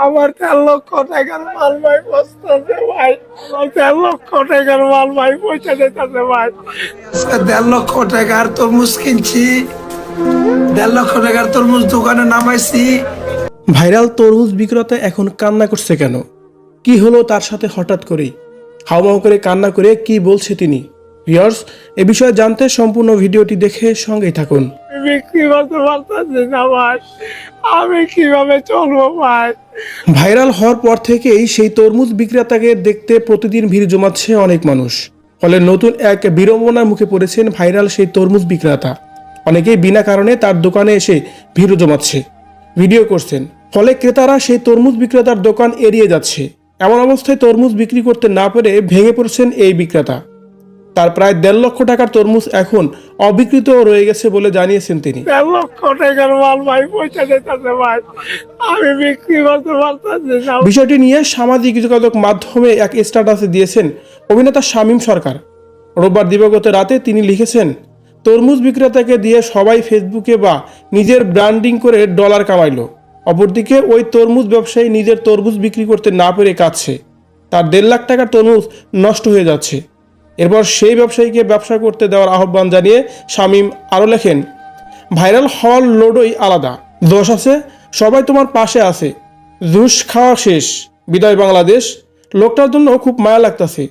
আমার 13,00,000 টাকার মাল ভাই বসতেছে ভাই। আমার 13,00,000 টাকার মাল ভাই পয়সা দিতেছে ভাই। 1,50,000 টাকার তরমুজ কিনছি, 1,50,000 টাকার তরমুজ দোকানে নামাইছি। ভাইরাল তরমুজ বিক্রেতা এখন কান্না করছে কেন? কি হলো তার সাথে হঠাৎ করেই? হাউমাউ করে কান্না করে কি বলছে তিনি? ভিউয়ার্স, এ বিষয়ে জানতে সম্পূর্ণ ভিডিওটি দেখে সঙ্গেই থাকুন। বিক্রি করতে পারতেছি না ভাই, আমি কিভাবে চলবো ভাই? ভাইরাল হওয়ার পর থেকেই সেই তরমুজ বিক্রেতাকে দেখতে প্রতিদিন ভিড় জমাচ্ছে অনেক মানুষ। ফলে নতুন এক বিড়ম্বনার মুখে পড়েছেন ভাইরাল সেই তরমুজ বিক্রেতা। অনেকেই বিনা কারণে তার দোকানে এসে ভিড় জমাচ্ছে, ভিডিও করছেন। ফলে ক্রেতারা সেই তরমুজ বিক্রেতার দোকান এড়িয়ে যাচ্ছে। এমন অবস্থায় তরমুজ বিক্রি করতে না পেরে ভেঙে পড়ছেন এই বিক্রেতা। তার প্রায় 1.5 লক্ষ টাকার তরমুজ এখন অবিকৃত রয়ে গেছে বলে জানিয়েছেন তিনি। 1,50,000 টাকার মাল ভাই পয়সা দিতেছে ভাই, আমি বিক্রি করতে পারতেছি না। বিষয়টি নিয়ে সামাজিক যোগাযোগ মাধ্যমে এক স্ট্যাটাসে দিয়েছেন অভিনেতা শামীম সরকার। রোববার দিবাগত রাতে তিনি লিখেছেন, তরমুজ বিক্রেতাকে দিয়ে সবাই ফেসবুকে বা নিজের ব্র্যান্ডিং করে ডলার কামাইল। অপরদিকে ওই তরমুজ ব্যবসায়ী নিজের তরমুজ বিক্রি করতে না পেরে কাঁদছে। তার 1.5 লাখ টাকার তরমুজ নষ্ট হয়ে যাচ্ছে। এরপর সেই ব্যবসায়ীকে ব্যবসা করতে দেওয়ার আহ্বান জানিয়ে শামীম আরও লেখেন, ভাইরাল হওয়ার লোডই আলাদা, দোষ আছে, সবাই তোমার পাশে আছে, জুস খাওয়া শেষ, বিদায় বাংলাদেশ। লোকটার জন্য খুব মায়া লাগতেছে।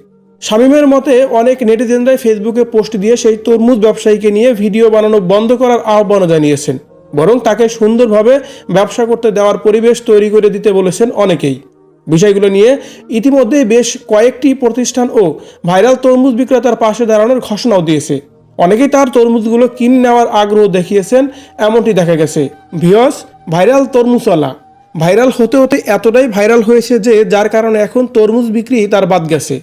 শামীমের মতে অনেক নেটিজেনরাই ফেসবুকে পোস্ট দিয়ে সেই তরমুজ ব্যবসায়ীকে নিয়ে ভিডিও বানানো বন্ধ করার আহ্বানও জানিয়েছেন, বরং তাকে সুন্দরভাবে ব্যবসা করতে দেওয়ার পরিবেশ তৈরি করে দিতে বলেছেন অনেকেই। বিষয়গুলো নিয়ে ইতিমধ্যে বেশ কয়েকটি প্রতিষ্ঠান ও ভাইরাল তরমুজ বিক্রেতার পাশে দাঁড়ানোর ঘোষণাও দিয়েছে। অনেকেই তার তরমুজগুলো কিনে নেওয়ার আগ্রহ দেখিয়েছেন, এমনটি দেখা গেছে। ভিউয়ার্স, ভাইরাল তরমুজওয়ালা ভাইরাল হতে হতে এতটাই ভাইরাল হয়েছে যে যার কারণে এখন তরমুজ বিক্রি তার বাদ গেছে।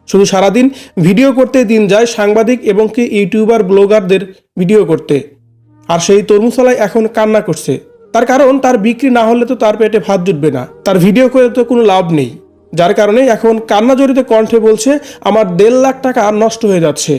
শুধু সারাদিন ভিডিও করতে দিন যায় সাংবাদিক এবং কি ইউটিউবার ব্লগারদের ভিডিও করতে। আর সেই তরমুজওয়ালাই এখন কান্না করছে। তার কারণ তার বিক্রি না হলে তো তার পেটে ভাত জুটবে না, তার ভিডিও করে তো কোনো লাভ নেই। যার কারণে এখন কান্না জড়িত কণ্ঠে বলছে, আমার 1.5 লাখ টাকা নষ্ট হয়ে যাচ্ছে।